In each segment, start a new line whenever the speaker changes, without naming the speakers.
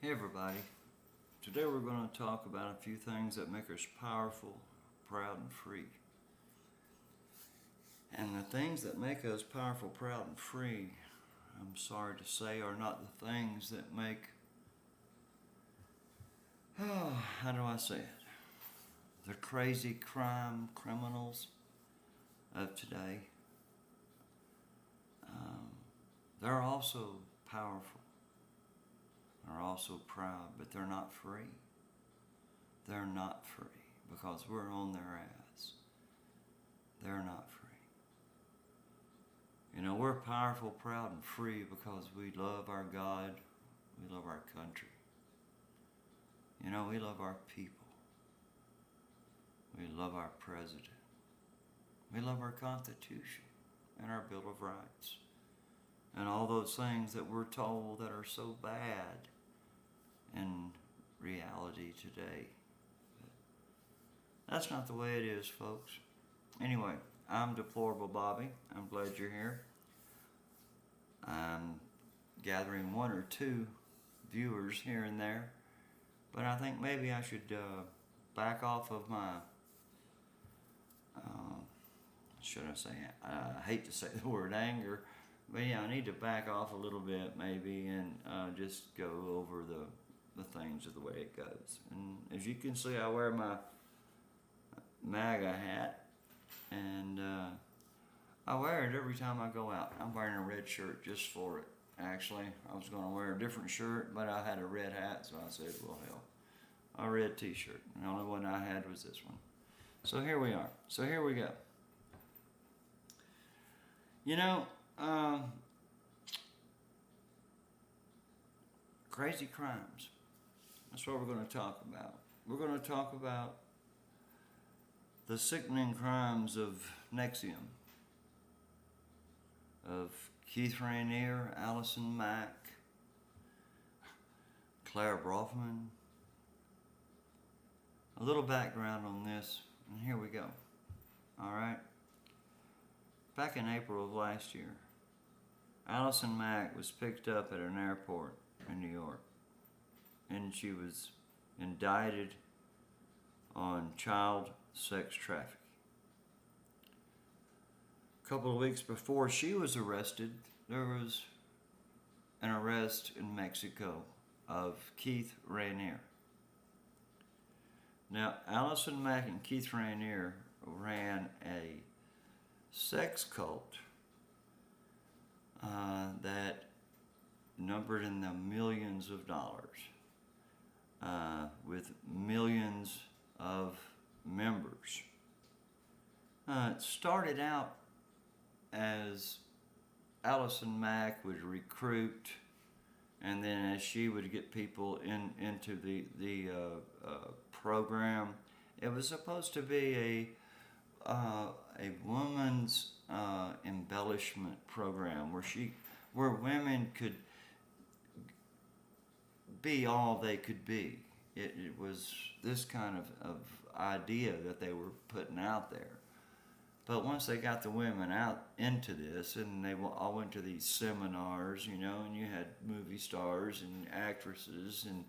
Hey everybody, today we're going to talk about a few things that make us powerful, proud, and free. And the things that make us powerful, proud, and free, I'm sorry to say, are not the things that make, how do I say it? The crazy criminals of today. They're also powerful, they're also proud, but they're not free. They're not free because we're on their ass. They're not free. You know, we're powerful, proud, and free because we love our God, we love our country. You know, we love our people. We love our president. We love our Constitution and our Bill of Rights. And all those things that we're told that are so bad in reality today. But that's not the way it is, folks. Anyway, I'm Deplorable Bobby. I'm glad you're here. I'm gathering one or two viewers here and there, but I think maybe I should back off of my, should I say, I hate to say the word anger, but yeah, I need to back off a little bit maybe and just go over the things of the way it goes. And as you can see, I wear my MAGA hat, and I wear it every time I go out. I'm wearing a red shirt just for it. Actually, I was going to wear a different shirt, but I had a red hat, so I said, well, hell, a red t-shirt. The only one I had was this one. So here we are. So here we go. You know, crazy crimes. That's what we're going to talk about. We're going to talk about the sickening crimes of NXIVM, of Keith Rainier, Allison Mack, Claire Brofman. A little background on this, and here we go. All right. Back in April of last year, Allison Mack was picked up at an airport in New York, and she was indicted on child sex trafficking. A couple of weeks before she was arrested, there was an arrest in Mexico of Keith Rainier. Now, Allison Mack and Keith Rainier ran a sex cult that numbered in the millions of dollars, with millions of members. It started out as Allison Mack would recruit, and then as she would get people into the program, it was supposed to be a woman's embellishment program where women could be all they could be. It was this kind of idea that they were putting out there. But once they got the women out into this, and they all went to these seminars, you know, and you had movie stars and actresses, and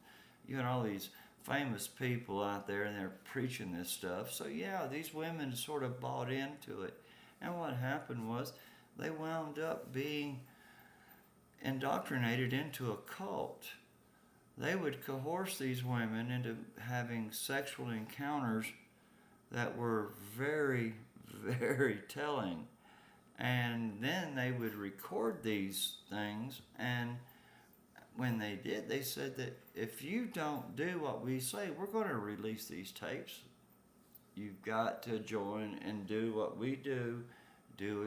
you had all these famous people out there, and they're preaching this stuff. So yeah, these women sort of bought into it. And what happened was they wound up being indoctrinated into a cult. They would coerce these women into having sexual encounters that were very, very telling. And then they would record these things, and when they did, they said that if you don't do what we say, we're going to release these tapes. You've got to join and do what we do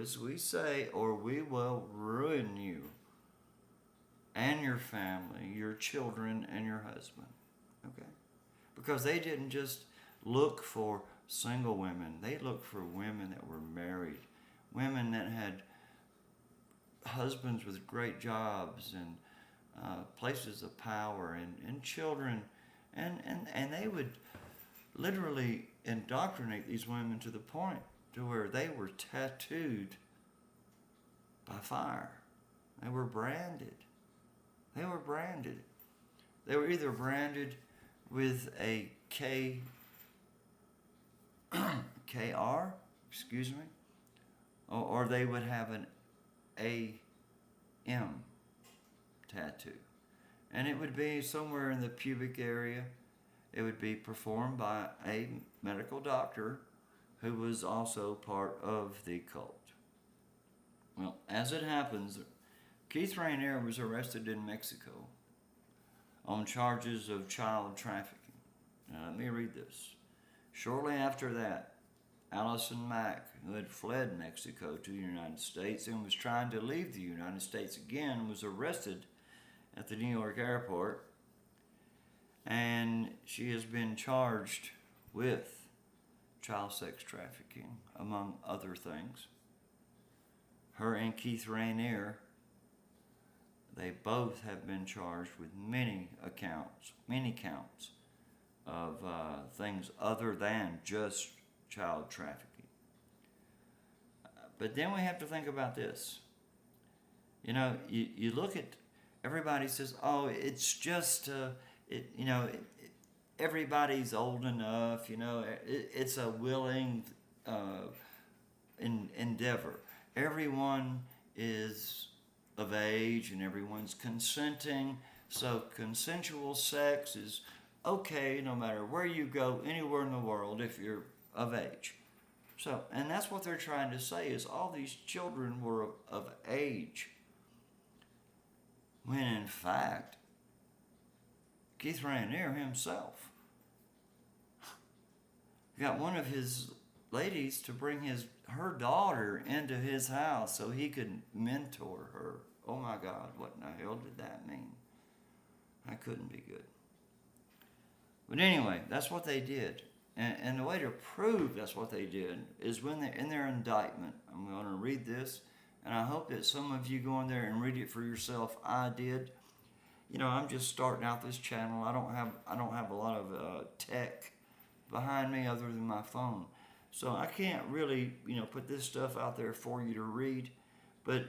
as we say, or we will ruin you and your family, your children, and your husband. Okay? Because they didn't just look for single women. They looked for women that were married, women that had husbands with great jobs and places of power and children. And they would literally indoctrinate these women to the point to where they were tattooed by fire. They were branded. They were branded. They were either branded with a KR, excuse me, or they would have an AM tattoo. And it would be somewhere in the pubic area. It would be performed by a medical doctor who was also part of the cult. Well, as it happens, Keith Rainier was arrested in Mexico on charges of child trafficking. Now, let me read this. Shortly after that, Allison Mack, who had fled Mexico to the United States and was trying to leave the United States again, was arrested at the New York airport, and she has been charged with child sex trafficking, among other things. Her and Keith Rainier, they both have been charged with many counts of things other than just child trafficking. But then we have to think about this. You know, you look at, everybody says, oh, it's just, everybody's old enough, it's a willing endeavor. Everyone is of age and everyone's consenting, so consensual sex is okay no matter where you go, anywhere in the world, if you're of age. So, and that's what they're trying to say, is all these children were of age, when in fact Keith Rainier himself got one of his ladies to bring her daughter into his house so he could mentor her. Oh my God, what in the hell did that mean? That couldn't be good. But anyway, that's what they did. And the way to prove that's what they did is when they're in their indictment. I'm going to read this, and I hope that some of you go in there and read it for yourself. I did. I'm just starting out this channel. I don't have a lot of tech behind me other than my phone. So I can't really, put this stuff out there for you to read, but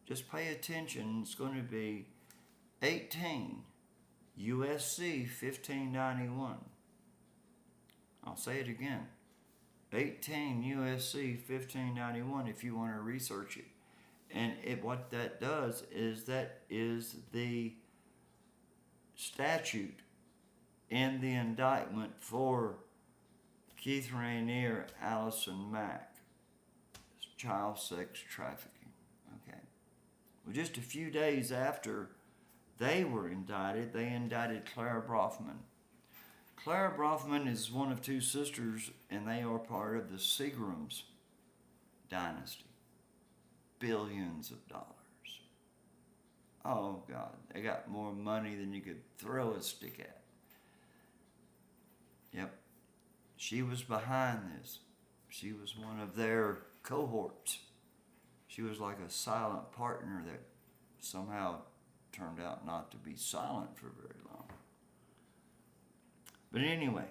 just pay attention. It's going to be 18 USC 1591. I'll say it again. 18 USC 1591 if you want to research it. And what that does is that is the statute in the indictment for Keith Rainier, Allison Mack. It's child sex trafficking. Okay. Well, just a few days after they were indicted, they indicted Clara Brofman. Clara Brofman is one of two sisters, and they are part of the Seagrams dynasty. Billions of dollars. Oh, God. They got more money than you could throw a stick at. Yep. She was behind this. She was one of their cohorts. She was like a silent partner that somehow turned out not to be silent for very long. But anyway,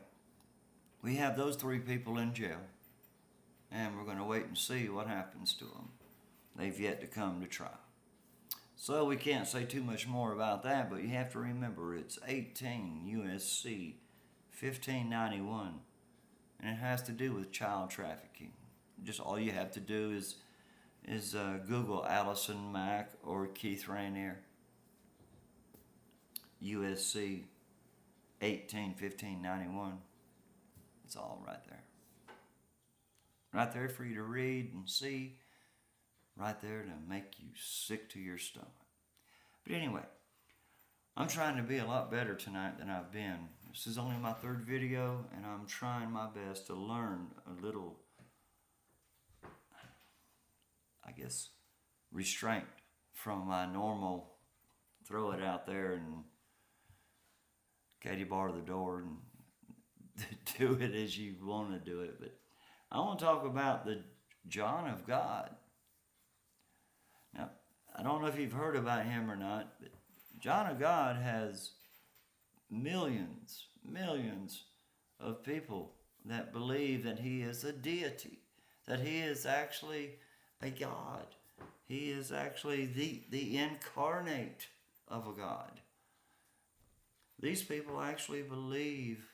we have those three people in jail, and we're going to wait and see what happens to them. They've yet to come to trial. So we can't say too much more about that, but you have to remember it's 18 USC 1591, and it has to do with child trafficking. Just all you have to do is Google Allison Mack or Keith Rainier. USC 1591. It's all right there. Right there for you to read and see. Right there to make you sick to your stomach. But anyway, I'm trying to be a lot better tonight than I've been. This is only my third video, and I'm trying my best to learn a little, I guess, restraint from my normal throw it out there and Katie bar the door and do it as you want to do it. But I want to talk about the John of God. Now, I don't know if you've heard about him or not, but John of God has millions of people that believe that he is a deity, that he is actually a God. He is actually the incarnate of a God. These people actually believe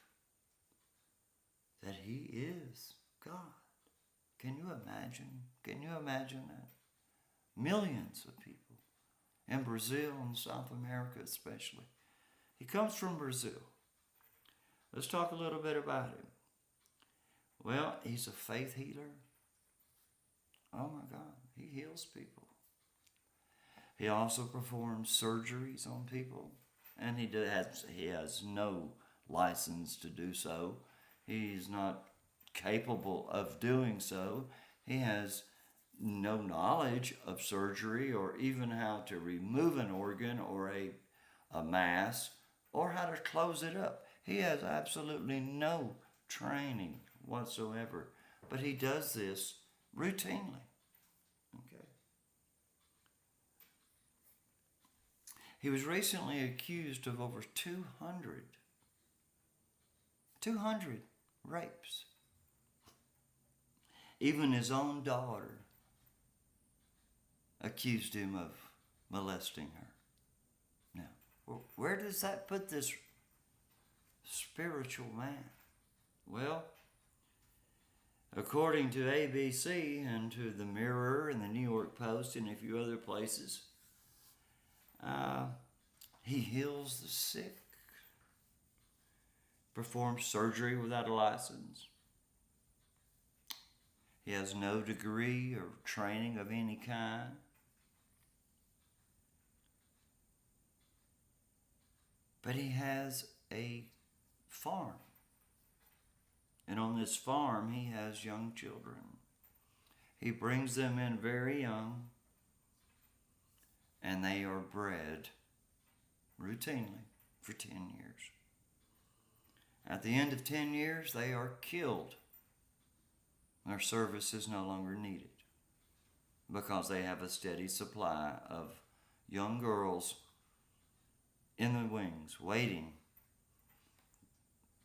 that he is God. Can you imagine? Can you imagine that? Millions of people in Brazil and South America especially. He comes from Brazil. Let's talk a little bit about him. Well, he's a faith healer. Oh my God, he heals people. He also performs surgeries on people, and he has no license to do so. He's not capable of doing so. He has no knowledge of surgery or even how to remove an organ or a mass or how to close it up. He has absolutely no training whatsoever, but he does this routinely. Okay. He was recently accused of over 200 rapes. Even his own daughter accused him of molesting her. Now, where does that put this spiritual man? Well, according to ABC and to the Mirror and the New York Post and a few other places, he heals the sick, performs surgery without a license. He has no degree or training of any kind. But he has a farm. And on this farm, he has young children. He brings them in very young, and they are bred routinely for 10 years. At the end of 10 years, they are killed. Their service is no longer needed because they have a steady supply of young girls in the wings waiting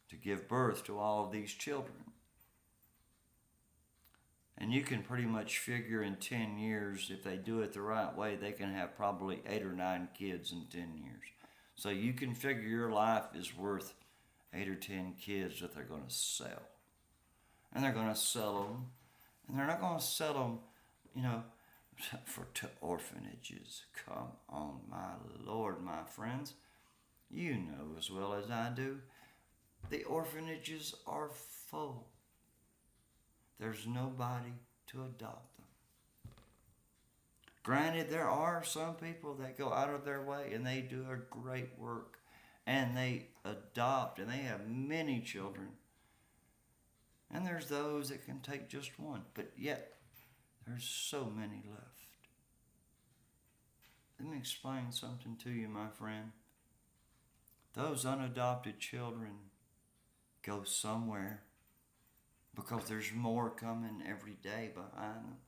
to give birth to all of these children. And you can pretty much figure in 10 years, if they do it the right way, they can have probably 8 or 9 kids in 10 years. So you can figure your life is worth 8 or 10 kids that they're going to sell. And they're going to sell them. And they're not going to sell them, to orphanages. Come on, my Lord, my friends. You know as well as I do, the orphanages are full. There's nobody to adopt them. Granted, there are some people that go out of their way and they do a great work and they adopt and they have many children. And there's those that can take just one, but yet there's so many left. Let me explain something to you, my friend. Those unadopted children go somewhere because there's more coming every day behind them.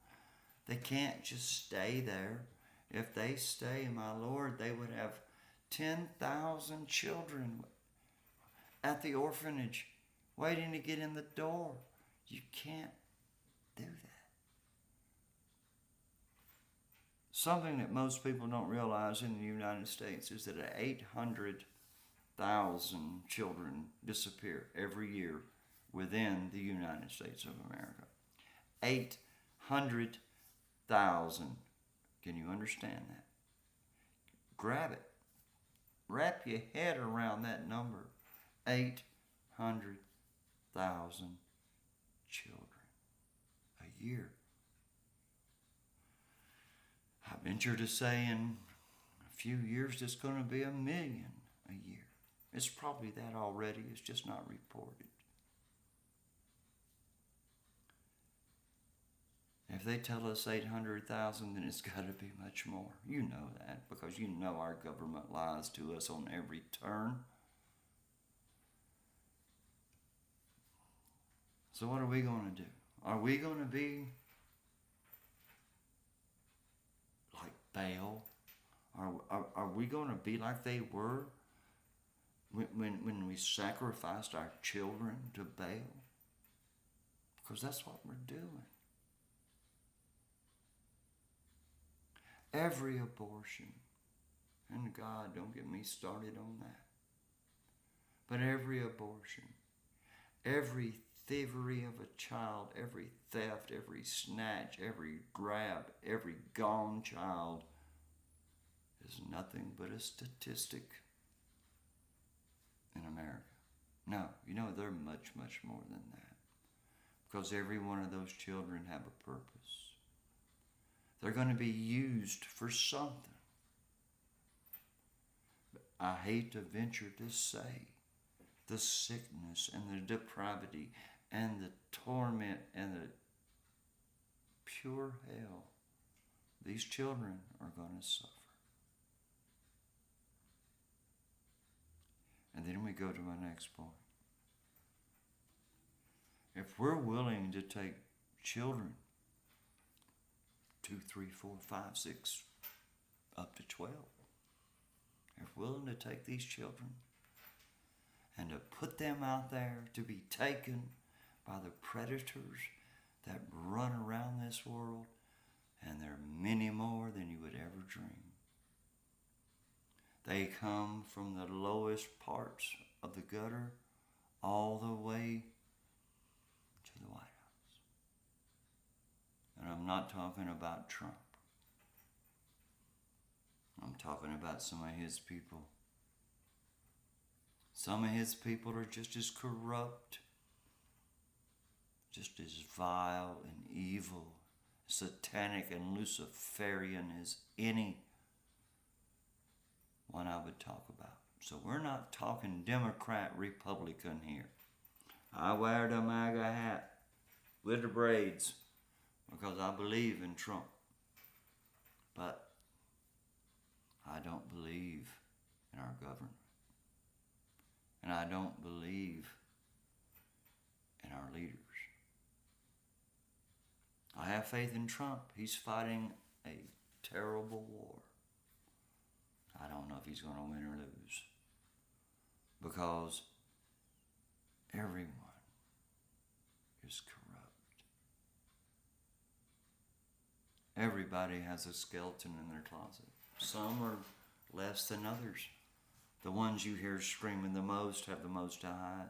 They can't just stay there. If they stay, my Lord, they would have 10,000 children at the orphanage waiting to get in the door. You can't do that. Something that most people don't realize in the United States is that 800,000 children disappear every year within the United States of America. 800,000. Can you understand that? Grab it. Wrap your head around that number. 800,000 children a year. I venture to say in a few years it's going to be 1 million a year. It's probably that already. It's just not reported. If they tell us 800,000, then it's got to be much more. You know that because you know our government lies to us on every turn. So what are we going to do? Are we going to be like Baal? Are we going to be like they were when we sacrificed our children to Baal? Because that's what we're doing. Every abortion, and God, don't get me started on that. But every abortion, every thievery of a child, every theft, every snatch, every grab, every gone child is nothing but a statistic in America. No, you know, they're much, much more than that. Because every one of those children have a purpose. They're going to be used for something. But I hate to venture to say the sickness and the depravity and the torment and the pure hell these children are going to suffer. And then we go to my next point. If we're willing to take children 2, 3, 4, 5, 6, up to 12, if we're willing to take these children and to put them out there to be taken by the predators that run around this world, and there are many more than you would ever dream. They come from the lowest parts of the gutter all the way to the White House. And I'm not talking about Trump. I'm talking about some of his people. Some of his people are just as corrupt, just as vile and evil, satanic and Luciferian as any one I would talk about. So we're not talking Democrat, Republican here. I wear the MAGA hat with the braids because I believe in Trump. But I don't believe in our government. And I don't believe in our leaders. I have faith in Trump. He's fighting a terrible war. I don't know if he's going to win or lose. Because everyone is corrupt. Everybody has a skeleton in their closet. Some are less than others. The ones you hear screaming the most have the most to hide.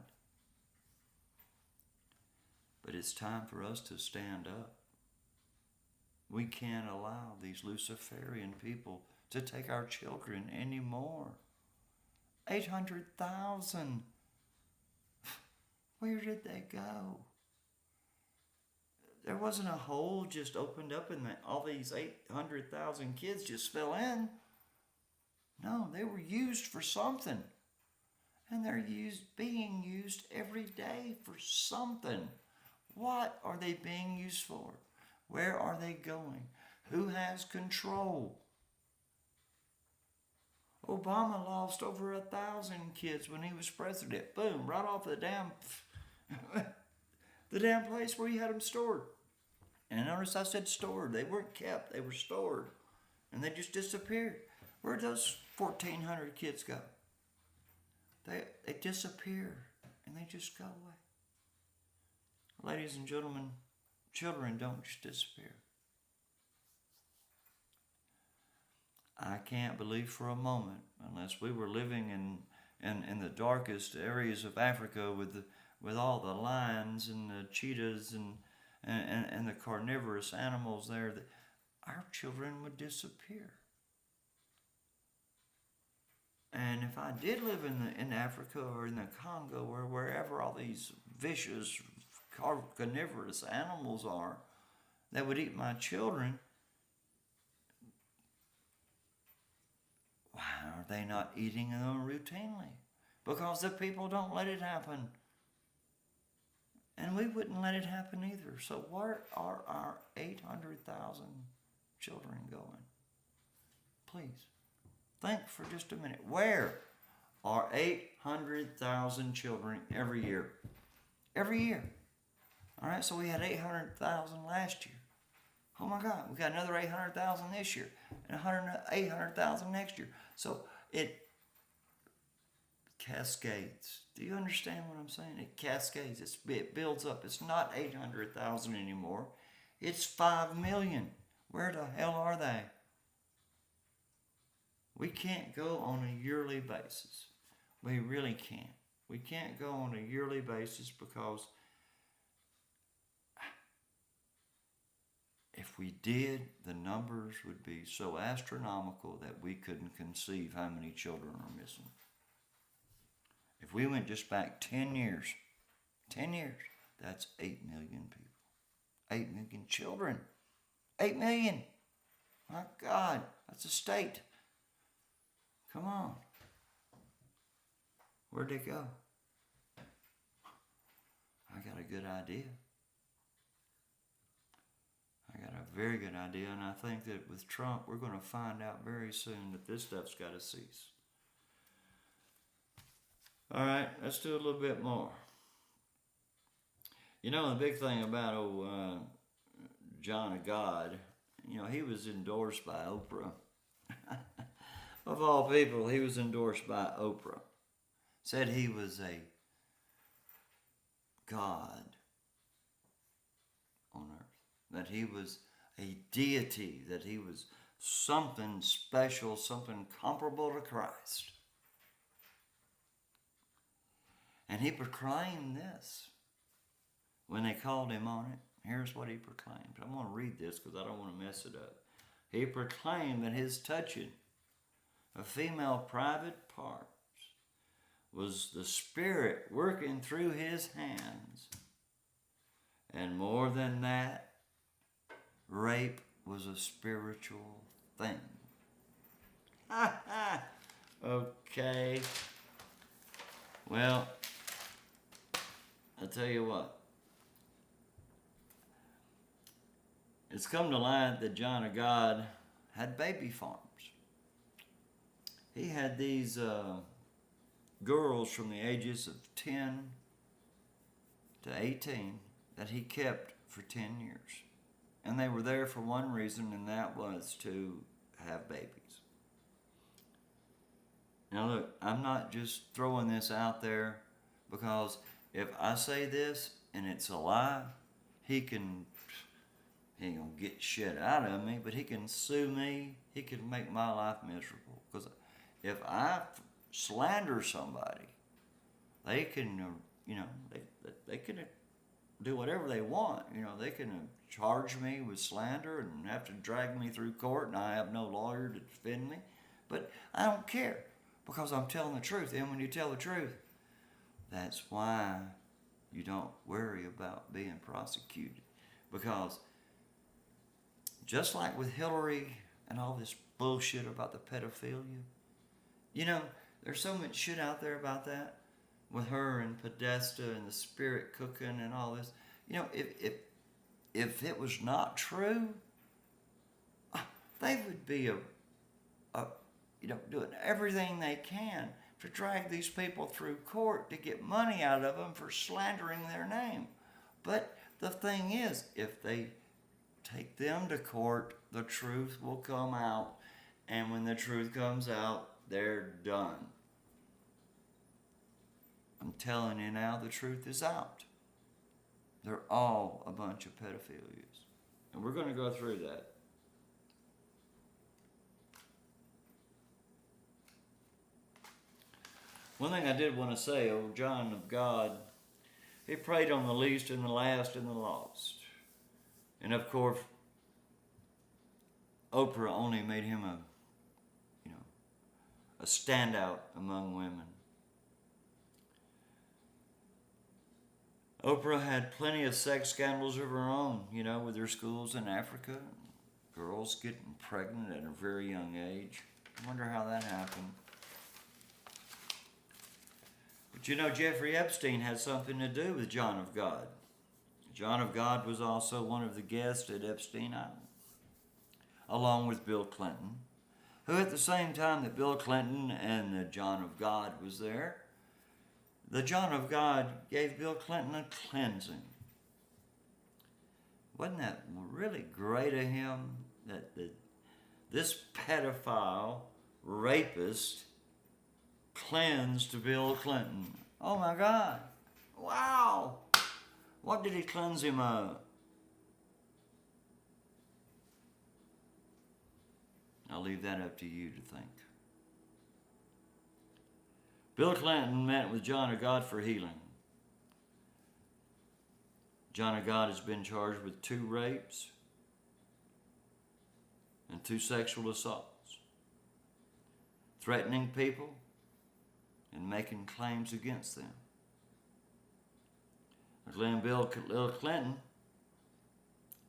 But it's time for us to stand up. We can't allow these Luciferian people to take our children anymore. 800,000. Where did they go? There wasn't a hole just opened up and all these 800,000 kids just fell in. No, they were used for something. And they're being used every day for something. What are they being used for? Where are they going? Who has control? Obama lost over 1,000 kids when he was president. Boom, right off the damn place where he had them stored. And notice I said stored. They weren't kept. They were stored. And they just disappeared. Where'd those 1,400 kids go? They disappear. And they just go away. Ladies and gentlemen, children don't just disappear. I can't believe for a moment, unless we were living in the darkest areas of Africa with all the lions and the cheetahs and the carnivorous animals there, that our children would disappear. And if I did live in Africa or in the Congo or wherever all these vicious carnivorous animals are that would eat my children, why are they not eating them routinely? Because the people don't let it happen. And we wouldn't let it happen either. So where are our 800,000 children going? Please, think for just a minute. Where are 800,000 children every year? Every year. All right, so we had 800,000 last year. Oh my God, we got another 800,000 this year and 800,000 next year. So it cascades. Do you understand what I'm saying? It cascades. It builds up. It's not 800,000 anymore. It's 5 million. Where the hell are they? We can't go on a yearly basis. We really can't. We can't go on a yearly basis because if we did, the numbers would be so astronomical that we couldn't conceive how many children are missing. If we went just back 10 years, that's 8 million people. 8 million children. 8 million. My God, that's a state. Come on. Where'd they go? I got a good idea. I got a very good idea, and I think that with Trump, we're going to find out very soon that this stuff's got to cease. All right, let's do a little bit more. You know, the big thing about old John of God, you know, he was endorsed by Oprah. Of all people, he was endorsed by Oprah. Said he was a God on earth. That he was a deity. That he was something special, something comparable to Christ. And he proclaimed this when they called him on it. Here's what he proclaimed. I'm going to read this because I don't want to mess it up. He proclaimed that his touching of female private parts was the Spirit working through his hands. And more than that, rape was a spiritual thing. Okay. Well, I'll tell you what. It's come to light that John of God had baby farms. He had these girls from the ages of 10 to 18 that he kept for 10 years. And they were there for one reason, and that was to have babies. Now look, I'm not just throwing this out there because if I say this and it's a lie, he ain't gonna get shit out of me, but he can sue me. He can make my life miserable. Because if I slander somebody, they can, they can do whatever they want. They can charge me with slander and have to drag me through court, and I have no lawyer to defend me. But I don't care because I'm telling the truth. And when you tell the truth, that's why you don't worry about being prosecuted. Because just like with Hillary and all this bullshit about the pedophilia, there's so much shit out there about that with her and Podesta and the spirit cooking and all this. If it was not true, they would be doing everything they can to drag these people through court to get money out of them for slandering their name. But the thing is, if they take them to court, the truth will come out. And when the truth comes out, they're done. I'm telling you now, the truth is out. They're all a bunch of pedophilias. And we're going to go through that. One thing I did want to say, old John of God, he preyed on the least and the last and the lost. And of course, Oprah only made him a standout among women. Oprah had plenty of sex scandals of her own, with her schools in Africa. Girls getting pregnant at a very young age. I wonder how that happened. But Jeffrey Epstein had something to do with John of God. John of God was also one of the guests at Epstein Island, along with Bill Clinton, who at the same time that Bill Clinton and the John of God was there, the John of God gave Bill Clinton a cleansing. Wasn't that really great of him that this pedophile, rapist, cleansed Bill Clinton? Oh my God. Wow. What did he cleanse him of? I'll leave that up to you to think. Bill Clinton met with John of God for healing. John of God has been charged with 2 rapes and 2 sexual assaults, threatening people and making claims against them. Bill Clinton,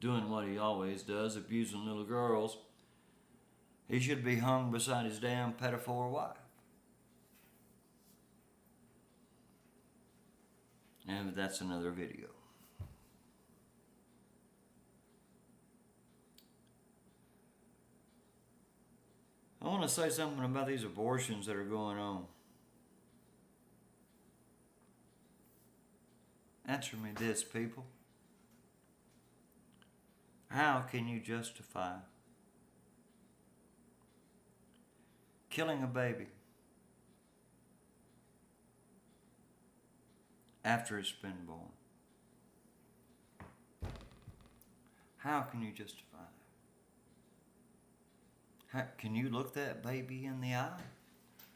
doing what he always does, abusing little girls, he should be hung beside his damn pedophile wife. And that's another video. I want to say something about these abortions that are going on. Answer me this, people. How can you justify killing a baby after it's been born? How can you justify that? Can you look that baby in the eye?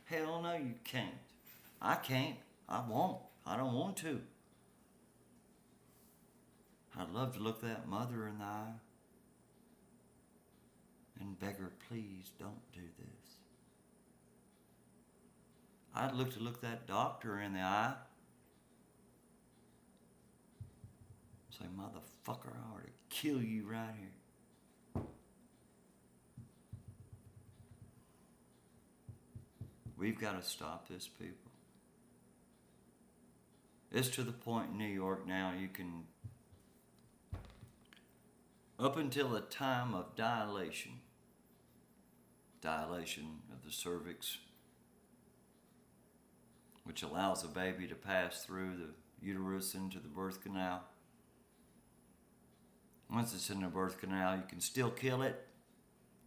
Hell no, you can't. I can't. I won't. I don't want to. I'd love to look that mother in the eye and beg her, please don't do this. I'd look that doctor in the eye and say, motherfucker, I ought to kill you right here. We've got to stop this, people. It's to the point in New York now you can, up until the time of dilation of the cervix, which allows the baby to pass through the uterus into the birth canal. Once it's in the birth canal, you can still kill it.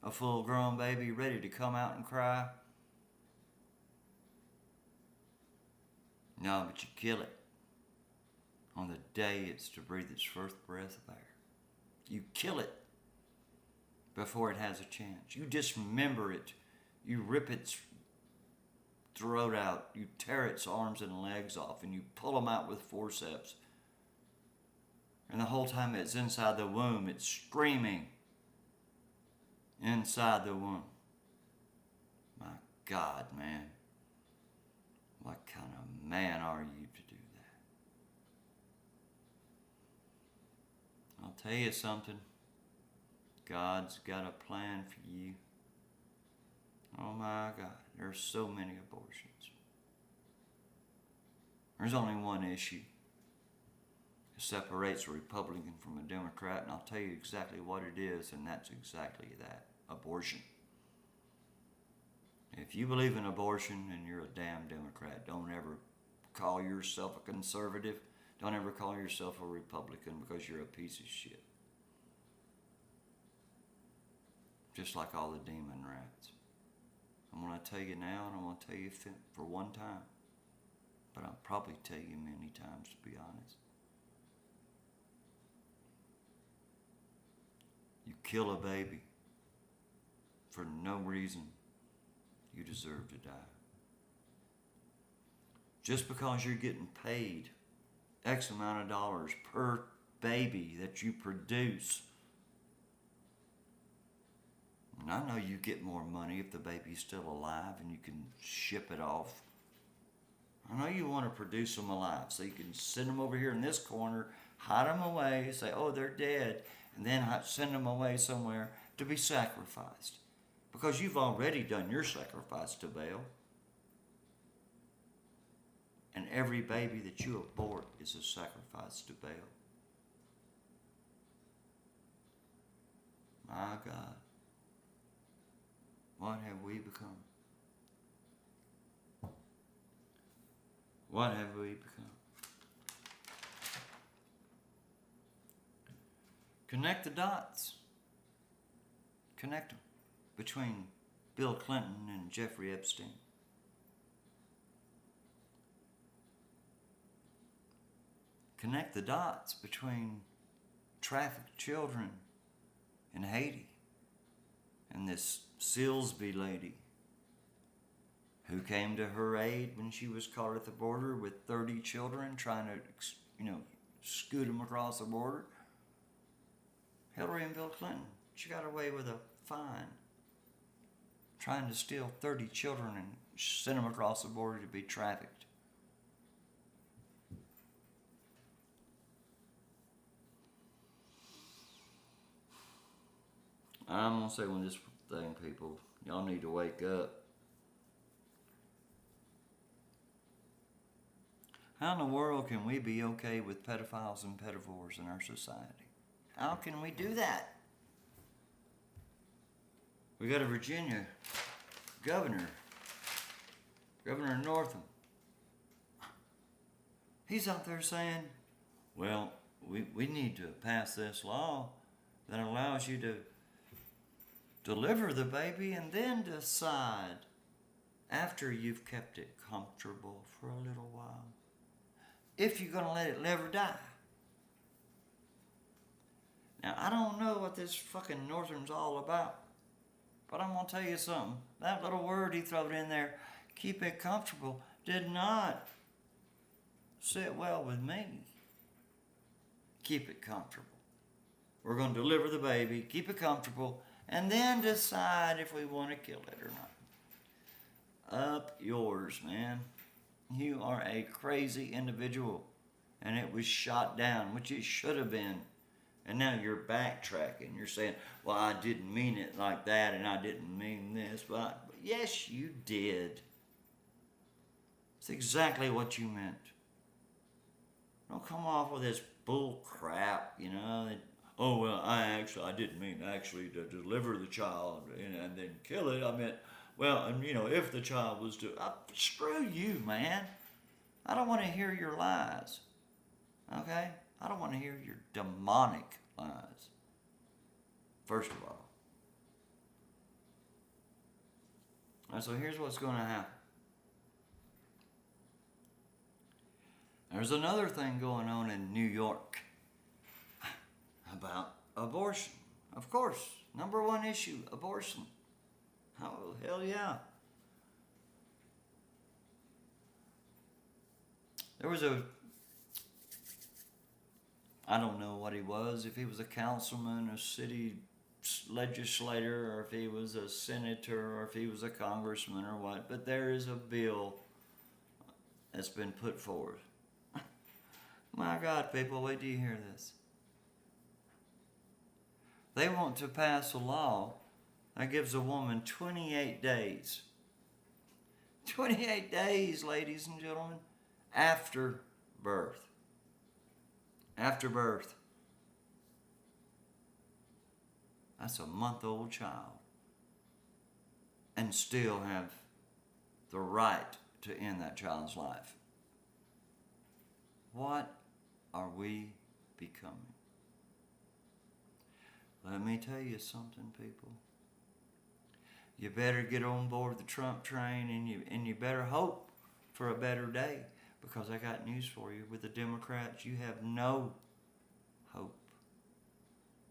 A full-grown baby ready to come out and cry. No, but you kill it on the day it's to breathe its first breath of air. You kill it before it has a chance. You dismember it. You rip its throat out. You tear its arms and legs off, and you pull them out with forceps. And the whole time it's inside the womb, it's screaming inside the womb. My God, man. What kind of man are you to do that? I'll tell you something. God's got a plan for you. Oh my God, there's so many abortions. There's only one issue. It separates a Republican from a Democrat, and I'll tell you exactly what it is, and that's exactly that, abortion. If you believe in abortion and you're a damn Democrat, don't ever call yourself a conservative. Don't ever call yourself a Republican, because you're a piece of shit. Just like all the demon rats. I'm going to tell you now, and I'm going to tell you for one time. But I'll probably tell you many times, to be honest. You kill a baby for no reason, you deserve to die. Just because you're getting paid X amount of dollars per baby that you produce. And I know you get more money if the baby's still alive and you can ship it off. I know you want to produce them alive so you can send them over here in this corner, hide them away, say, oh, they're dead, and then send them away somewhere to be sacrificed. Because you've already done your sacrifice to Baal. And every baby that you abort is a sacrifice to Baal. My God. What have we become? What have we become? Connect the dots. Connect them between Bill Clinton and Jeffrey Epstein. Connect the dots between trafficked children in Haiti and this Silsby lady who came to her aid when she was caught at the border with 30 children trying to, scoot them across the border. Hillary and Bill Clinton, she got away with a fine trying to steal 30 children and send them across the border to be trafficked. I'm going to say one this thing, people. Y'all need to wake up. How in the world can we be okay with pedophiles and pedophores in our society? How can we do that? We got a Virginia governor, Governor Northam. He's out there saying, well, we need to pass this law that allows you to deliver the baby and then decide after you've kept it comfortable for a little while if you're going to let it live or die. Now, I don't know what this fucking Northern's all about, but I'm going to tell you something. That little word he threw in there, keep it comfortable, did not sit well with me. Keep it comfortable. We're going to deliver the baby, keep it comfortable, and then decide if we want to kill it or not. Up yours, man. You are a crazy individual, and it was shot down, which it should have been. And now you're backtracking. You're saying, well, I didn't mean it like that, and I didn't mean this. But yes, you did. It's exactly what you meant. Don't come off with this bull crap, oh, well, I didn't mean actually to deliver the child and then kill it. I meant, well, and if the child was to, screw you, man. I don't want to hear your lies. Okay? I don't want to hear your demonic lies. First of all. And so here's what's going to happen. There's another thing going on in New York about abortion. Of course, number one issue, abortion. Oh, hell yeah. There was I don't know what he was, if he was a councilman, a city legislator, or if he was a senator, or if he was a congressman or what, but there is a bill that's been put forward. My God, people, wait till you hear this. They want to pass a law that gives a woman 28 days. 28 days, ladies and gentlemen, after birth. After birth. That's a month-old child. And still have the right to end that child's life. What are we becoming? Let me tell you something, people. You better get on board the Trump train, and you better hope for a better day, because I got news for you. With the Democrats, you have no hope.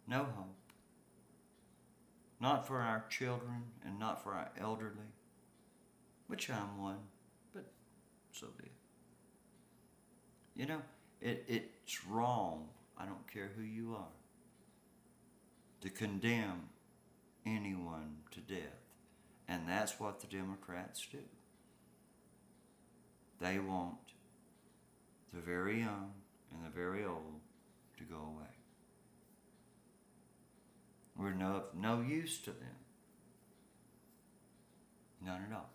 No hope. Not for our children and not for our elderly, which I'm one, but so be it. It's wrong, I don't care who you are, to condemn anyone to death. And that's what the Democrats do. They want the very young and the very old to go away. We're of no use to them. None at all.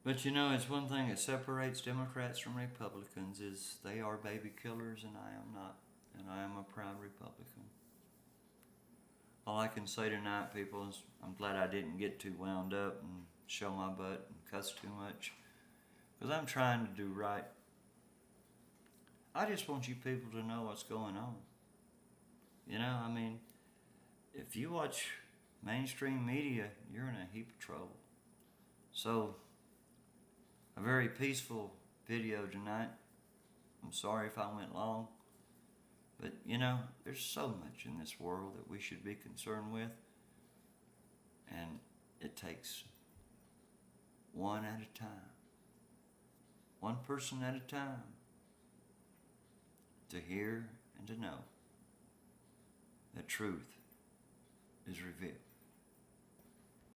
But it's one thing that separates Democrats from Republicans is they are baby killers and I am not. And I am a proud Republican. All I can say tonight, people, is I'm glad I didn't get too wound up and show my butt and cuss too much. Because I'm trying to do right. I just want you people to know what's going on. If you watch mainstream media, you're in a heap of trouble. So, a very peaceful video tonight. I'm sorry if I went long. But there's so much in this world that we should be concerned with, and it takes one at a time, one person at a time, to hear and to know that truth is revealed.